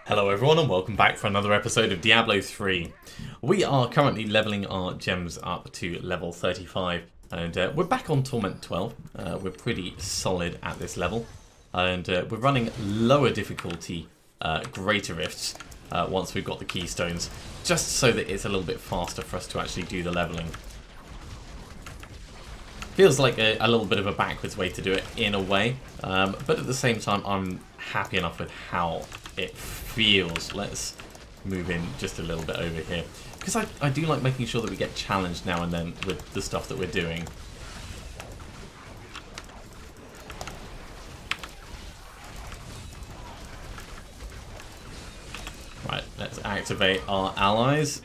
Hello everyone and welcome back for another episode of Diablo 3. We are currently leveling our gems up to level 35 and we're back on Torment 12. We're pretty solid at this level and we're running lower difficulty greater rifts once we've got the keystones, just so that it's a little bit faster for us to actually do the leveling. Feels like a little bit of a backwards way to do it in a way, but at the same time I'm happy enough with how it feels. Let's move in just a little bit over here, because I do like making sure that we get challenged now and then with the stuff that we're doing. Right, let's activate our allies.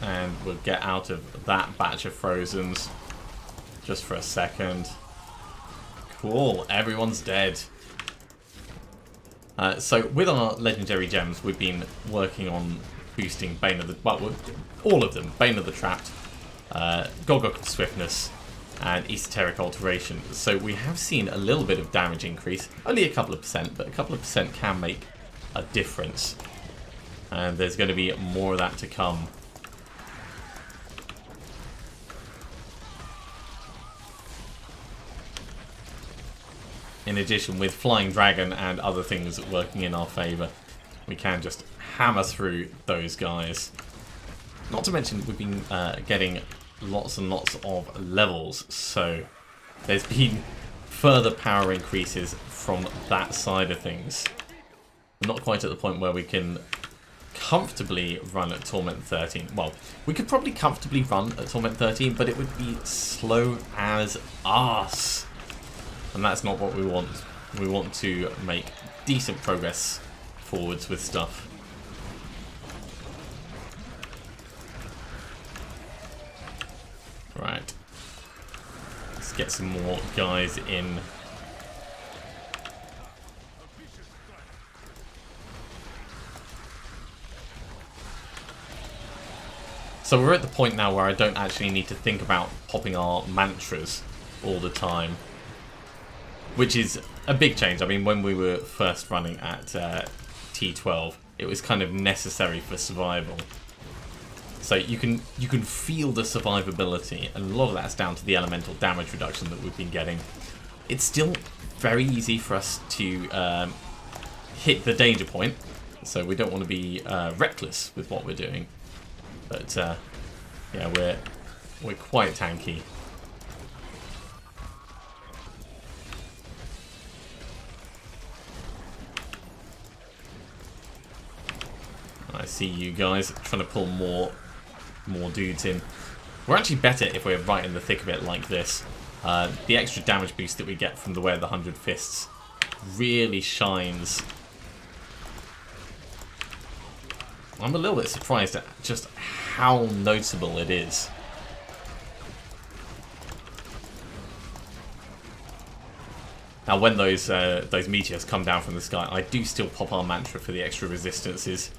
And we'll get out of that batch of Frozens just for a second. Cool, everyone's dead. So with our legendary gems, we've been working on boosting Bane of the... well, all of them. Bane of the Trapped, Gogok Swiftness, and Esoteric Alteration. So we have seen a little bit of damage increase. Only a couple of percent, but a couple of percent can make a difference. And there's going to be more of that to come. In addition, with Flying Dragon and other things working in our favour, we can just hammer through those guys. Not to mention, we've been getting lots and lots of levels, so there's been further power increases from that side of things. We're not quite at the point where we can comfortably run at Torment 13. Well, we could probably comfortably run at Torment 13, but it would be slow as arse. And that's not what we want. We want to make decent progress forwards with stuff. Right. Let's get some more guys in. So we're at the point now where I don't actually need to think about popping our mantras all the time, which is a big change. I mean, when we were first running at T12, it was kind of necessary for survival. So you can feel the survivability, and a lot of that's down to the elemental damage reduction that we've been getting. It's still very easy for us to hit the danger point, so we don't want to be reckless with what we're doing. But yeah, we're quite tanky. I see you guys trying to pull more dudes in. We're actually better if we're right in the thick of it like this. The extra damage boost that we get from the Way of the 100 Fists really shines. I'm a little bit surprised at just how noticeable it is. Now, when those meteors come down from the sky, I do still pop our mantra for the extra resistances.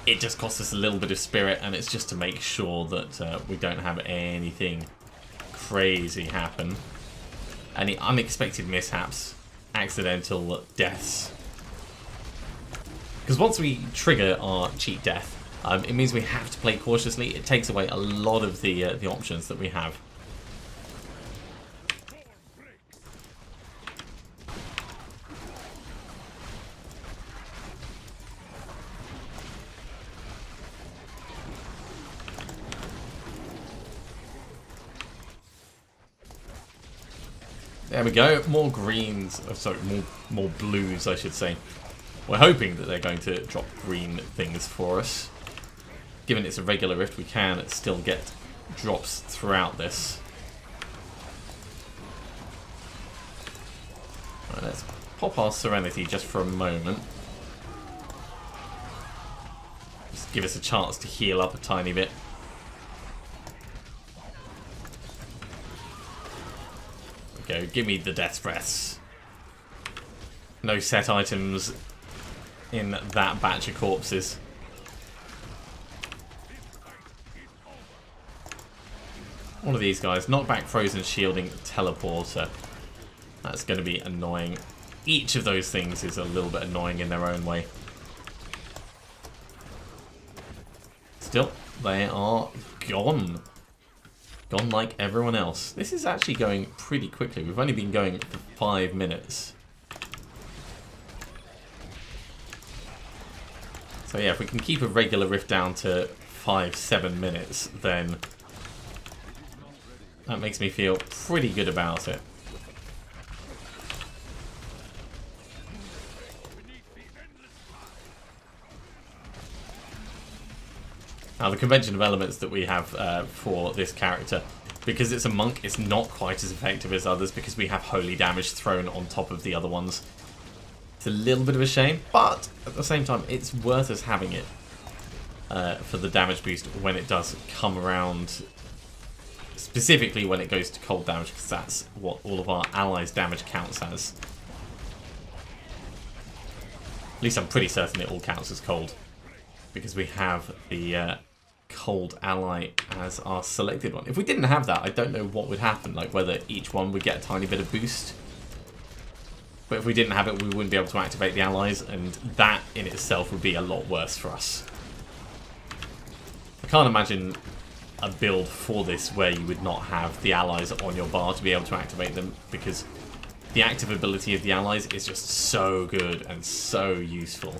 It just costs us a little bit of spirit, and it's just to make sure that we don't have anything crazy happen. Any unexpected mishaps, accidental deaths. Because once we trigger our cheat death, it means we have to play cautiously. It takes away a lot of the options that we have. There we go, more greens, oh, sorry, more blues I should say. We're hoping that they're going to drop green things for us. Given it's a regular rift, we can still get drops throughout this. Right, let's pop our Serenity just for a moment. Just give us a chance to heal up a tiny bit. Go, give me the death breaths. No set items in that batch of corpses. One of these guys. Knockback, frozen, shielding, teleporter. That's going to be annoying. each of those things is a little bit annoying in their own way. Still, they are gone. Gone like everyone else. This is actually going pretty quickly. We've only been going for 5 minutes. So yeah, if we can keep a regular rift down to 5-7 minutes, then that makes me feel pretty good about it. Now, the convention of elements that we have for this character, because it's a monk, it's not quite as effective as others because we have holy damage thrown on top of the other ones. It's a little bit of a shame, but at the same time, it's worth us having it for the damage boost when it does come around, specifically when it goes to cold damage, because that's what all of our allies' damage counts as. At least I'm pretty certain it all counts as cold, because we have the cold ally as our selected one. If we didn't have that, I don't know what would happen, like whether each one would get a tiny bit of boost. But if we didn't have it, we wouldn't be able to activate the allies, and that in itself would be a lot worse for us. I can't imagine a build for this where you would not have the allies on your bar to be able to activate them, because the active ability of the allies is just so good and so useful.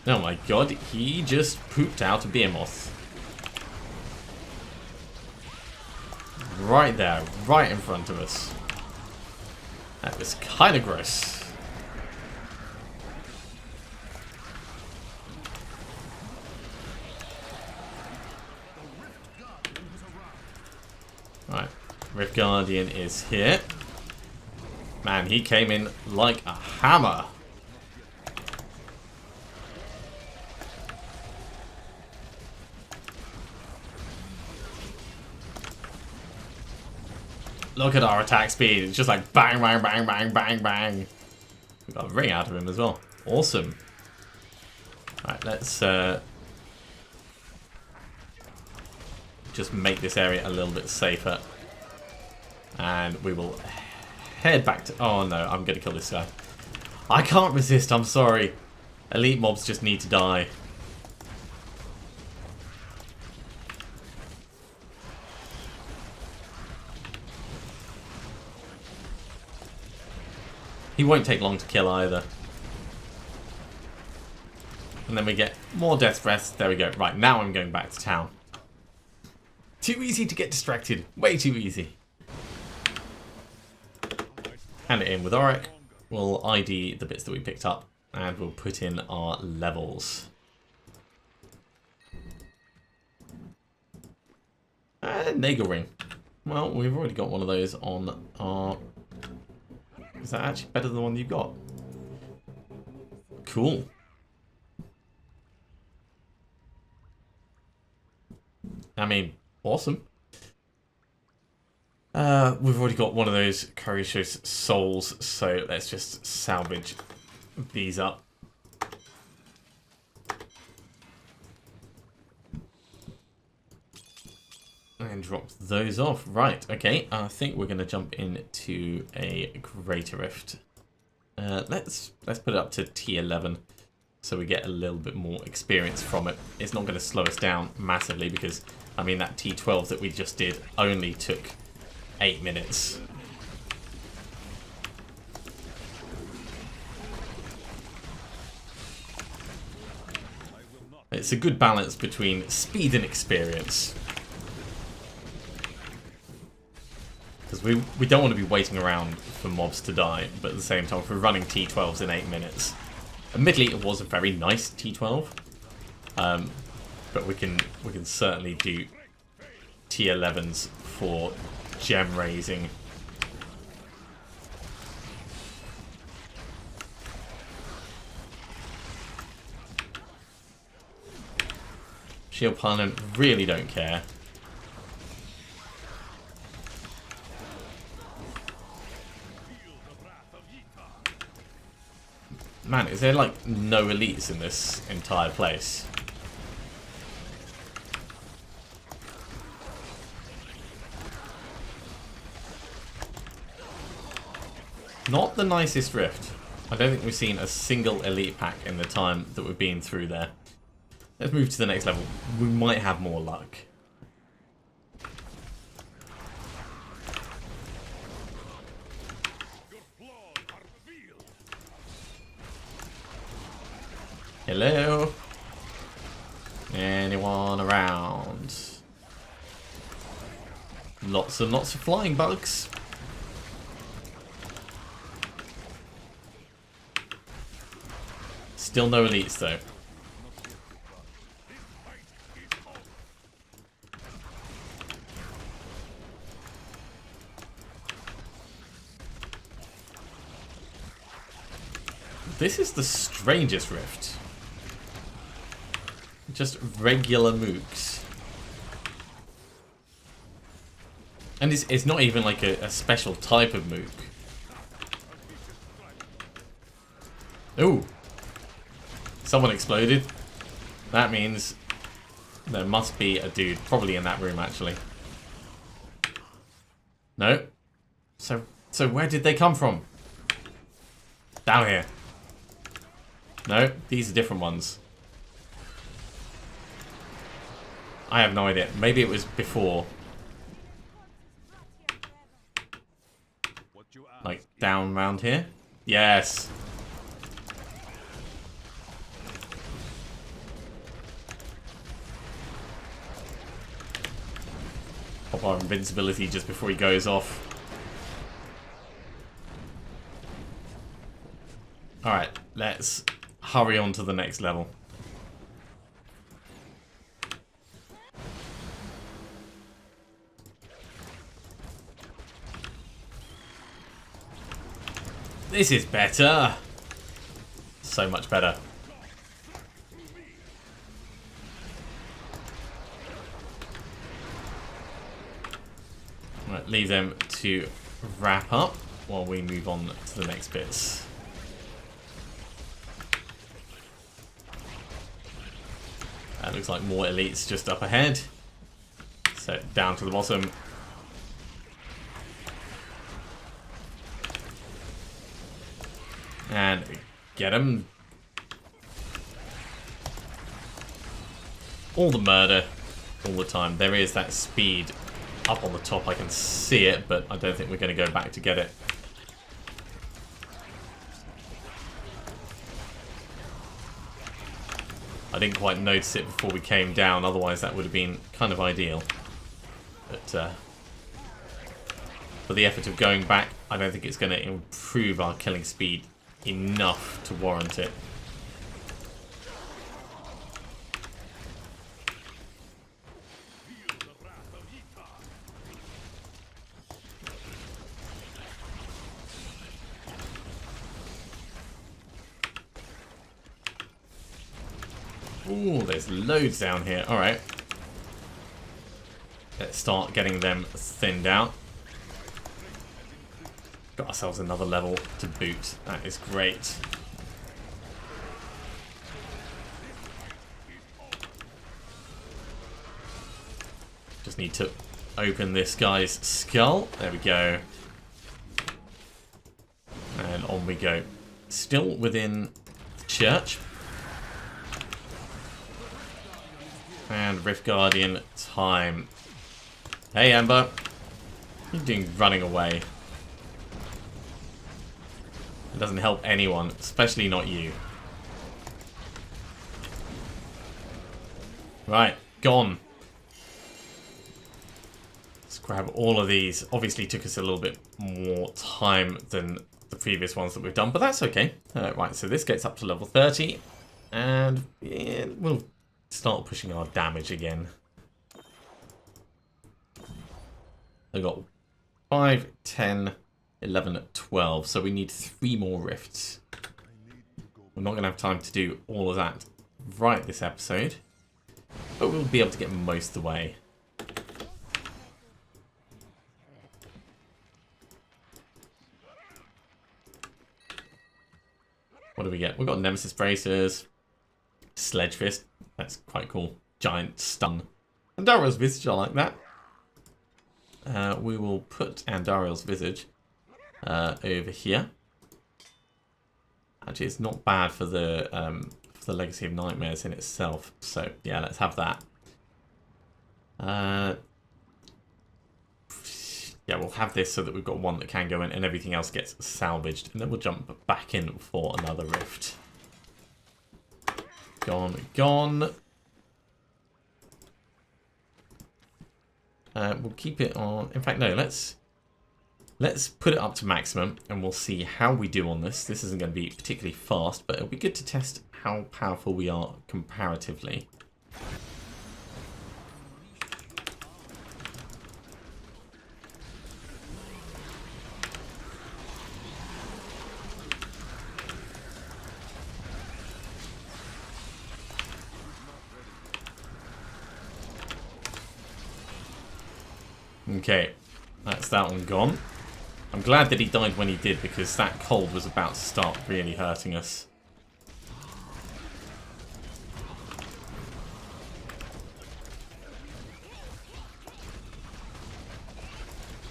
Oh my god, he just pooped out a behemoth. Right there, right in front of us. That was kind of gross. Right, Rift Guardian is here. Man, he came in like a hammer. Look at our attack speed. It's just like bang, bang, bang, bang, bang, bang. We got a ring out of him as well. Awesome. Alright, let's just make this area a little bit safer. And we will head back to... Oh no, I'm going to kill this guy. I can't resist, I'm sorry. Elite mobs just need to die. He won't take long to kill either. And then we get more death's breaths. There we go. Right, now I'm going back to town. Too easy to get distracted. Way too easy. Hand it in with Auric. We'll ID the bits that we picked up. And we'll put in our levels. And Nagel Ring. Well, we've already got one of those on our... Is that actually better than the one you've got? Cool. I mean, awesome. We've already got one of those Courageous Souls, so let's just salvage these up. And drop those off. Right, okay. I think we're going to jump into a Greater Rift. Let's put it up to T11 so we get a little bit more experience from it. It's not going to slow us down massively because, I mean, that T12 that we just did only took 8 minutes. It's a good balance between speed and experience. Because we don't want to be waiting around for mobs to die, but at the same time, if we're running T12s in 8 minutes. Admittedly, it was a very nice T12, but we can certainly do T11s for gem raising. Shield Parliament really don't care. Man, is there like no elites in this entire place? Not the nicest rift. I don't think we've seen a single elite pack in the time that we've been through there. Let's move to the next level. We might have more luck. Hello? Anyone around? Lots and lots of flying bugs. Still no elites though. This is the strangest rift. Just regular mooks. And it's not even like a special type of mook. Ooh. Someone exploded. That means there must be a dude probably in that room actually. No. So where did they come from? Down here. No, these are different ones. I have no idea. Maybe it was before. Like down around here? Yes. Pop our invincibility just before he goes off. Alright, let's hurry on to the next level. This is better. So much better. Right, leave them to wrap up while we move on to the next bits. That looks like more elites just up ahead. So down to the bottom. And get him. All the murder, all the time. There is that speed up on the top. I can see it, but I don't think we're going to go back to get it. I didn't quite notice it before we came down, otherwise that would have been kind of ideal. But for the effort of going back, I don't think it's going to improve our killing speed enough to warrant it. Ooh, there's loads down here. Alright. Let's start getting them thinned out. Got ourselves another level to boot. That is great. Just need to open this guy's skull. There we go. And on we go. Still within the church. And Rift Guardian time. Hey Amber. What are you doing running away? It doesn't help anyone, especially not you. Right, gone. Let's grab all of these. Obviously took us a little bit more time than the previous ones that we've done, but that's okay. Right, so this gets up to level 30. And yeah, we'll start pushing our damage again. I've got 5, 10, 11, 12. So we need 3 more rifts. We're not going to have time to do all of that right this episode. But we'll be able to get most of the way. What do we get? We've got Nemesis Bracers. Sledge Fist. That's quite cool. Giant Stun. Andariel's Visage, I like that. We will put Andariel's Visage over here. Actually, it's not bad for the Legacy of Nightmares in itself. So yeah, let's have that. Yeah, we'll have this so that we've got one that can go in and everything else gets salvaged. And then we'll jump back in for another rift. Gone, gone. We'll keep it on... In fact, no, let's put it up to maximum and we'll see how we do on this. This isn't going to be particularly fast, but it'll be good to test how powerful we are comparatively. Okay, that's that one gone. I'm glad that he died when he did, because that cold was about to start really hurting us.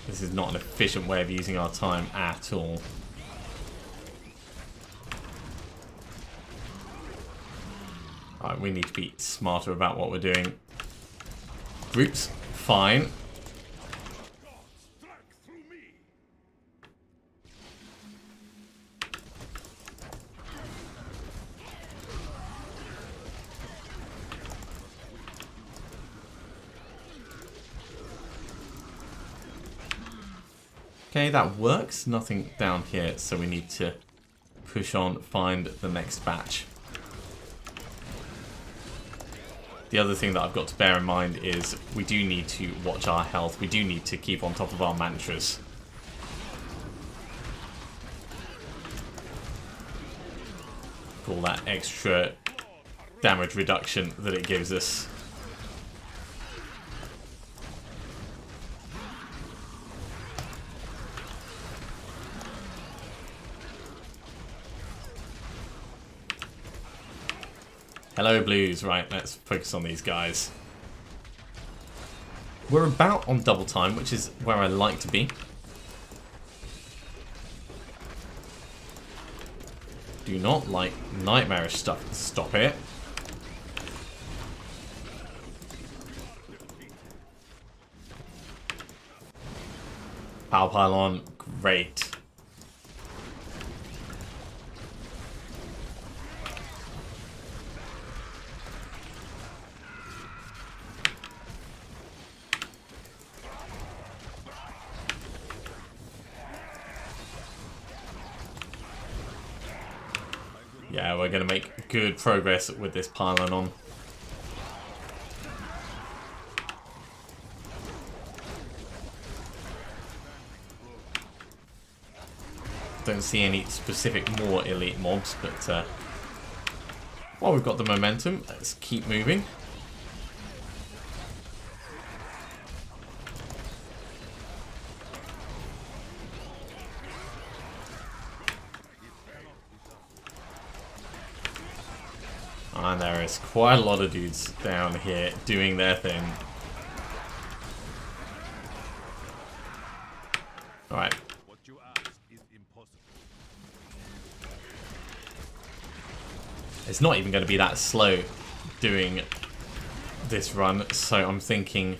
This is not an efficient way of using our time at all. Alright, we need to be smarter about what we're doing. Groups, fine. Okay, that works. Nothing down here, so we need to push on, find the next batch. The other thing that I've got to bear in mind is we do need to watch our health. We do need to keep on top of our mantras. For all that extra damage reduction that it gives us. Hello, Blues. Right, let's focus on these guys. We're about on double time, which is where I like to be. Do not like nightmarish stuff. Stop it. Power pylon, great. Yeah, we're going to make good progress with this pylon on. Don't see any specific more elite mobs, but while we've got the momentum, let's keep moving. And there is quite a lot of dudes down here doing their thing. Alright. It's not even going to be that slow doing this run, so I'm thinking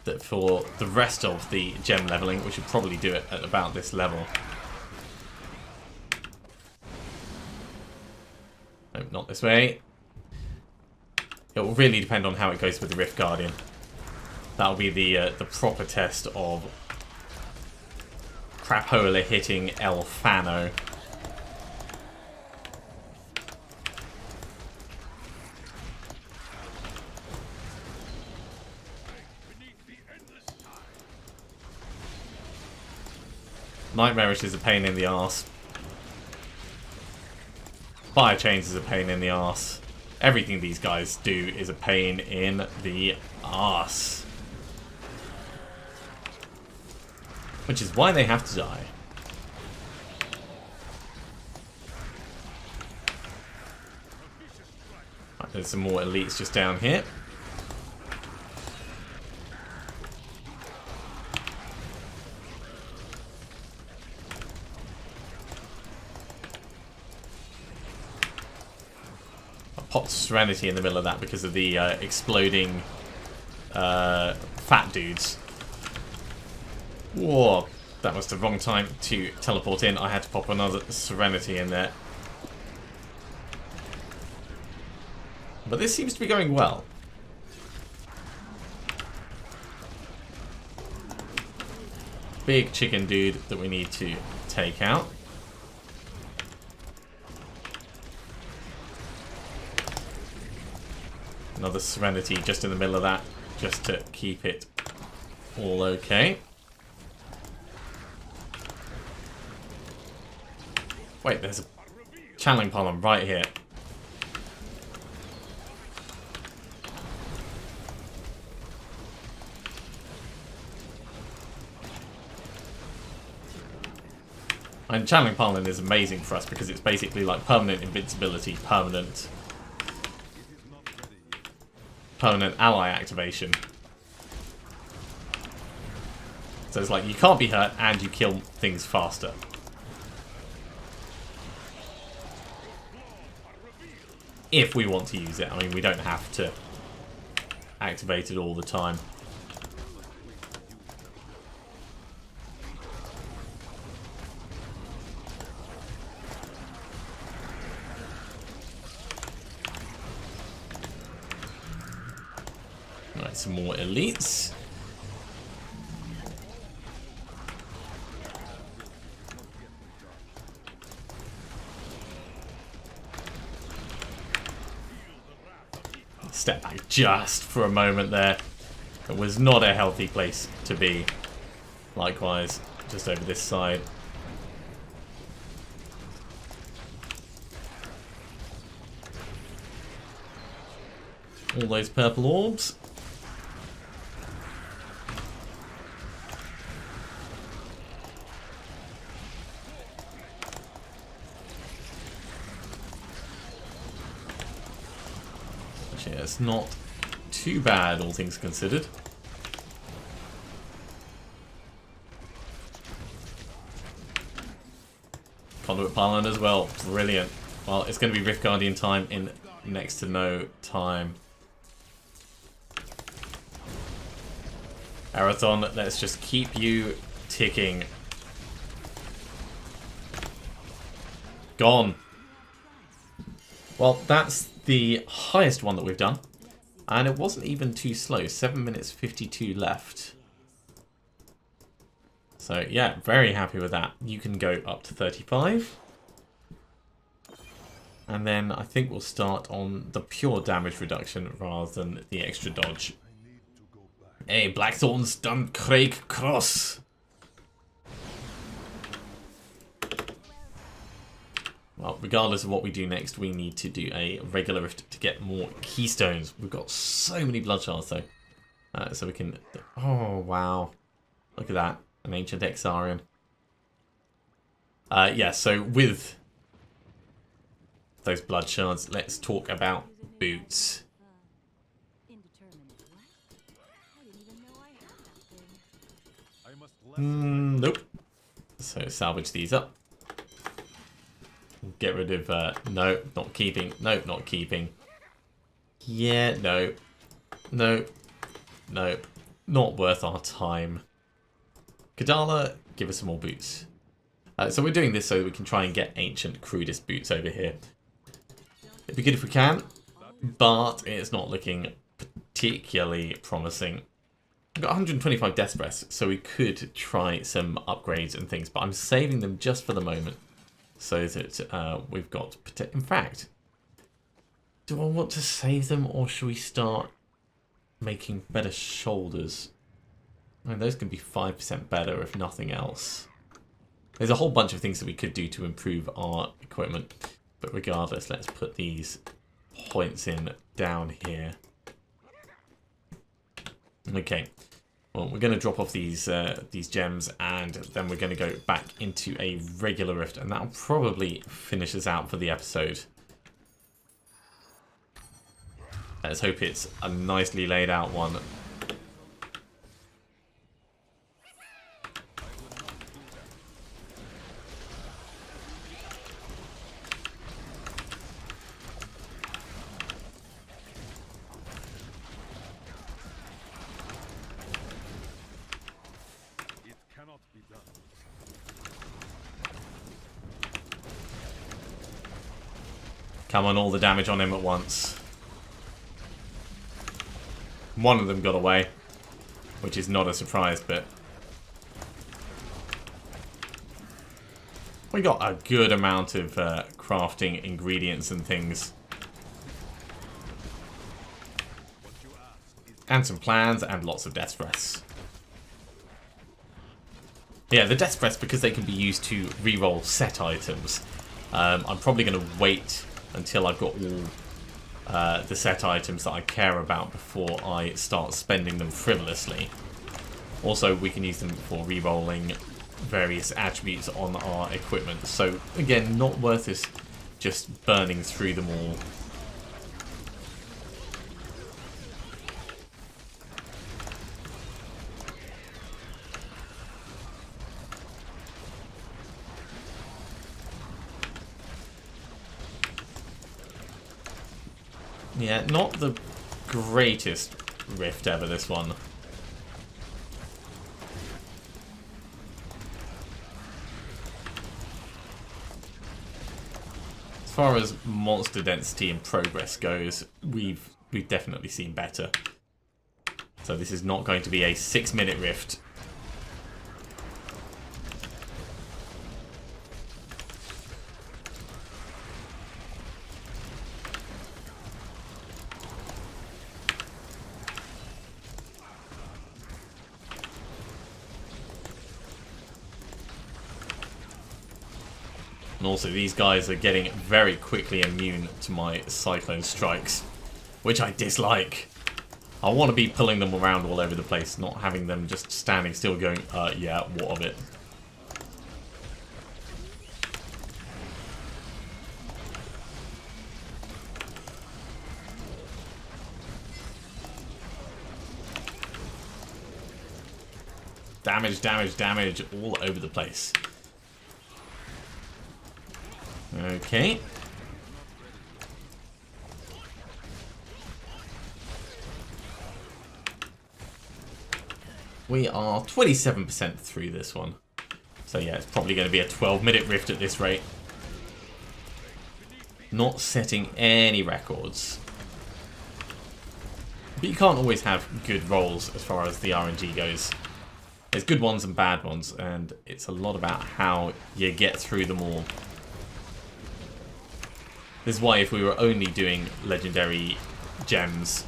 that for the rest of the gem leveling, we should probably do it at about this level. No, not this way. It will really depend on how it goes with the Rift Guardian. That'll be the proper test of Crapola hitting El Fano. Nightmarish is a pain in the arse. Fire Chains is a pain in the arse. Everything these guys do is a pain in the arse. Which is why they have to die. Right, there's some more elites just down here. popped Serenity in the middle of that because of the exploding fat dudes. Whoa, that was the wrong time to teleport in. I had to pop another Serenity in there. But this seems to be going well. Big chicken dude that we need to take out. Another Serenity just in the middle of that, just to keep it all okay. Wait, there's a channeling pylon right here. And channeling pylon is amazing for us because it's basically like permanent invincibility, permanent ally activation. So it's like you can't be hurt and you kill things faster. If we want to use it. I mean, we don't have to activate it all the time. Right, some more elites. Step back just for a moment there. It was not a healthy place to be. Likewise, just over this side. All those purple orbs. Actually, it's not too bad, all things considered. Conduit pylon as well. Brilliant. Well, it's going to be Rift Guardian time in next to no time. Arathon, let's just keep you ticking. Gone. Well, that's the highest one that we've done. And it wasn't even too slow. 7 minutes 52 left. So, yeah, very happy with that. You can go up to 35. And then I think we'll start on the pure damage reduction rather than the extra dodge. Hey, Blackthorn's done Craig Cross. Well, regardless of what we do next, we need to do a regular rift to get more keystones. We've got so many blood shards though. So we can... Oh, wow. Look at that. An ancient Exarian. Yeah, so with those blood shards, let's talk about boots. Nope. So salvage these up. Get rid of, no, not keeping. Nope, not keeping. Yeah, no. No. Nope. Not worth our time. Kadala, give us some more boots. So we're doing this so we can try and get ancient crudest boots over here. It'd be good if we can, but it's not looking particularly promising. We've got 125 death breaths, so we could try some upgrades and things, but I'm saving them just for the moment. So that we've got... In fact, do I want to save them or should we start making better shoulders? I mean, those can be 5% better if nothing else. There's a whole bunch of things that we could do to improve our equipment. But regardless, let's put these points in down here. Okay. Well, we're going to drop off these gems, and then we're going to go back into a regular rift, and that'll probably finish us out for the episode. Let's hope it's a nicely laid out one. Come on, all the damage on him at once. One of them got away, which is not a surprise, but we got a good amount of crafting ingredients and things. And some plans and lots of death breaths. Yeah, the death breaths, because they can be used to reroll set items. I'm probably going to wait until I've got all the set items that I care about before I start spending them frivolously. Also, we can use them for re-rolling various attributes on our equipment. So, again, not worth us just burning through them all. Yeah, not the greatest rift ever, this one. As far as monster density and progress goes, we've definitely seen better. So this is not going to be a 6-minute rift. And also, these guys are getting very quickly immune to my Cyclone Strikes, which I dislike. I want to be pulling them around all over the place, not having them just standing still going, yeah, what of it? Damage, damage, damage all over the place. Okay. We are 27% through this one. So yeah, it's probably going to be a 12-minute rift at this rate. Not setting any records. But you can't always have good rolls as far as the RNG goes. There's good ones and bad ones, and it's a lot about how you get through them all. This is why if we were only doing legendary gems,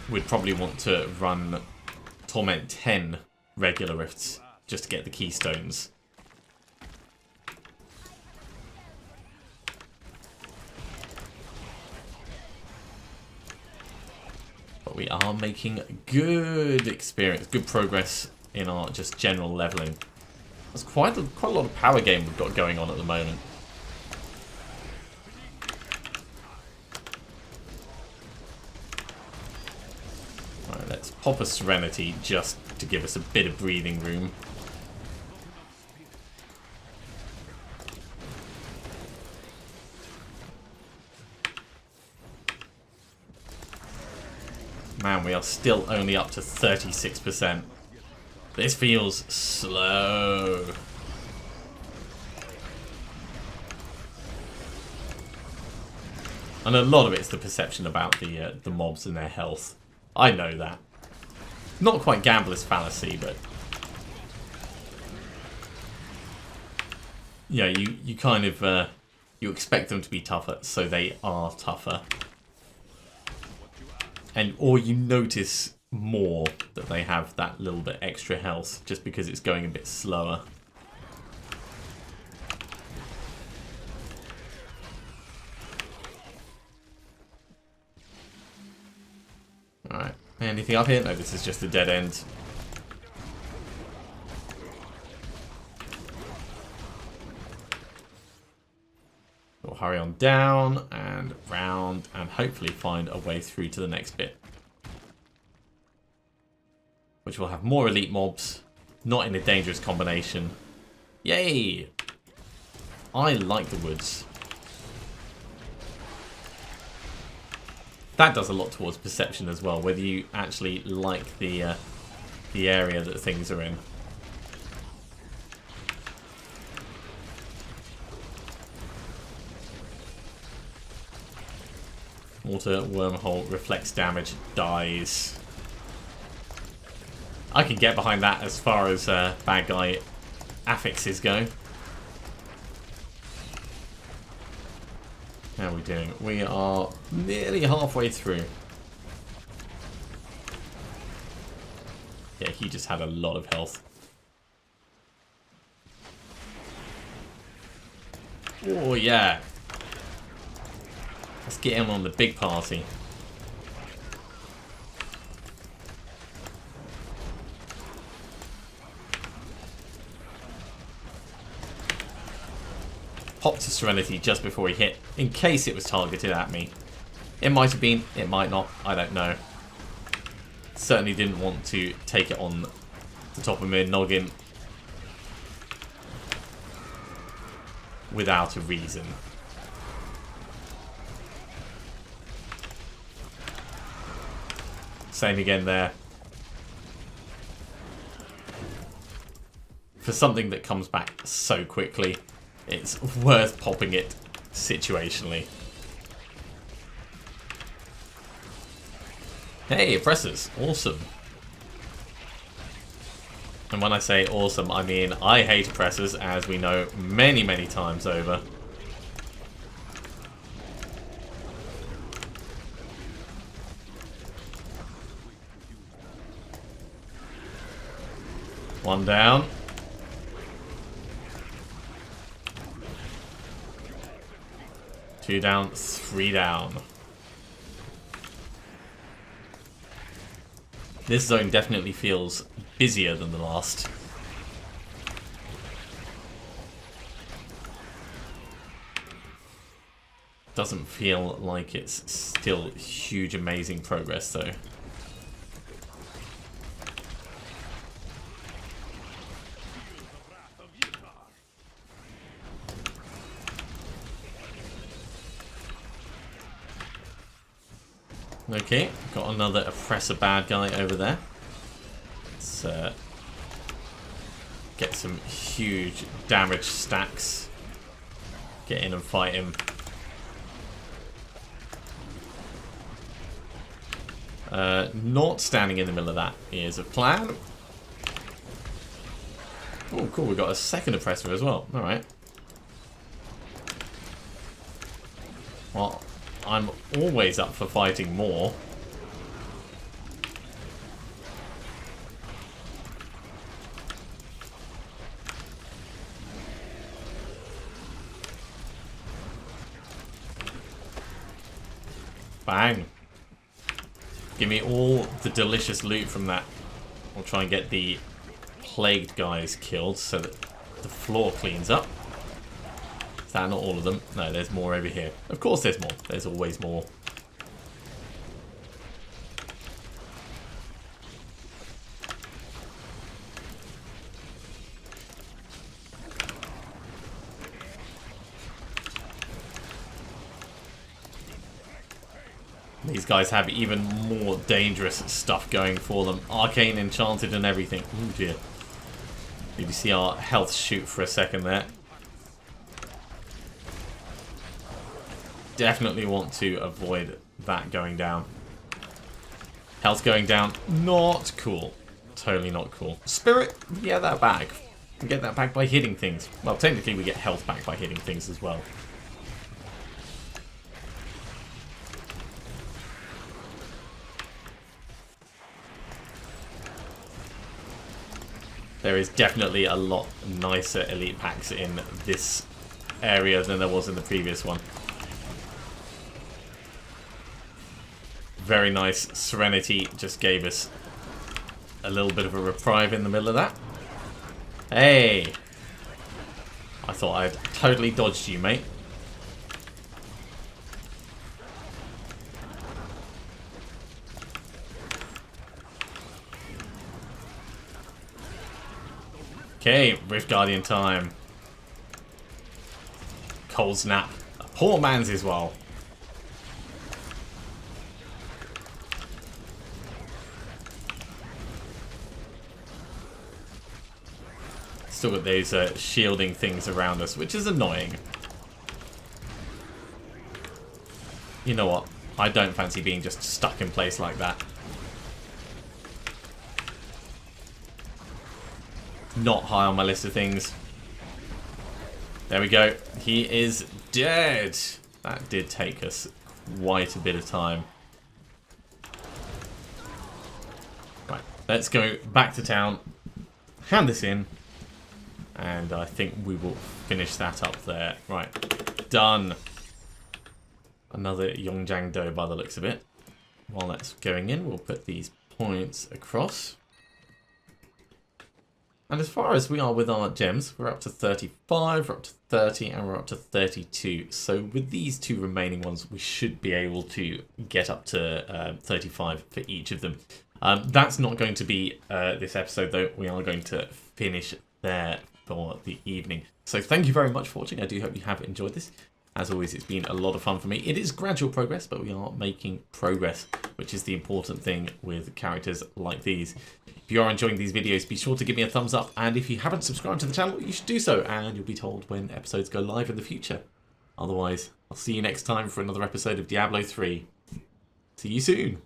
we'd probably want to run Torment 10 regular rifts just to get the keystones. But we are making good experience, good progress in our just general leveling. There's quite a lot of power game we've got going on at the moment. Let's pop a Serenity just to give us a bit of breathing room. Man, we are still only up to 36%. This feels slow. And a lot of it's the perception about the mobs and their health. I know that. Not quite gambler's fallacy, but yeah, you kind of you expect them to be tougher, so they are tougher, or you notice more that they have that little bit extra health just because it's going a bit slower. Alright, anything up here? No, this is just a dead end. We'll hurry on down and round and hopefully find a way through to the next bit. Which will have more elite mobs, not in a dangerous combination. Yay! I like the woods. That does a lot towards perception as well, whether you actually like the area that things are in. Water wormhole reflects damage, dies. I can get behind that as far as bad guy affixes go. How are we doing? We are nearly halfway through. Yeah, he just had a lot of health. Oh yeah. Let's get him on the big party. Popped to Serenity just before he hit, in case it was targeted at me. It might have been, it might not, I don't know. Certainly didn't want to take it on the top of my noggin without a reason. Same again there. For something that comes back so quickly, it's worth popping it situationally. Hey, oppressors. Awesome. And when I say awesome, I mean I hate oppressors, as we know many, many times over. One down. Two down, three down. This zone definitely feels busier than the last. Doesn't feel like it's still huge, amazing progress though. Okay, got another oppressor bad guy over there. Let's get some huge damage stacks. Get in and fight him. Not standing in the middle of that is a plan. Oh, cool, we got a second oppressor as well. Alright. Well, I'm always up for fighting more. Bang. Give me all the delicious loot from that. I'll try and get the plagued guys killed so that the floor cleans up. Is that not all of them? No, there's more over here. Of course there's more. There's always more. These guys have even more dangerous stuff going for them. Arcane, enchanted and everything. Oh dear. Did you see our health shoot for a second there? Definitely want to avoid that going down. Health going down. Not cool. Totally not cool. Spirit, we get that back. We get that back by hitting things. Well, technically we get health back by hitting things as well. There is definitely a lot nicer elite packs in this area than there was in the previous one. Very nice. Serenity just gave us a little bit of a reprieve in the middle of that. Hey! I thought I'd totally dodged you, mate. Okay, Rift Guardian time. Cold Snap. A poor man's as well. Still got those shielding things around us, which is annoying. You know what? I don't fancy being just stuck in place like that. Not high on my list of things. There we go. He is dead. That did take us quite a bit of time. Right, let's go back to town, hand this in, and I think we will finish that up there. Right, done. Another Yongjiang Do by the looks of it. While that's going in, we'll put these points across. And as far as we are with our gems, we're up to 35, we're up to 30, and we're up to 32. So with these two remaining ones, we should be able to get up to 35 for each of them. That's not going to be this episode, though. We are going to finish there for the evening. So thank you very much for watching. I do hope you have enjoyed this. As always, it's been a lot of fun for me. It is gradual progress, but we are making progress, which is the important thing with characters like these. If you are enjoying these videos, be sure to give me a thumbs up. And if you haven't subscribed to the channel, you should do so. And you'll be told when episodes go live in the future. Otherwise, I'll see you next time for another episode of Diablo 3. See you soon.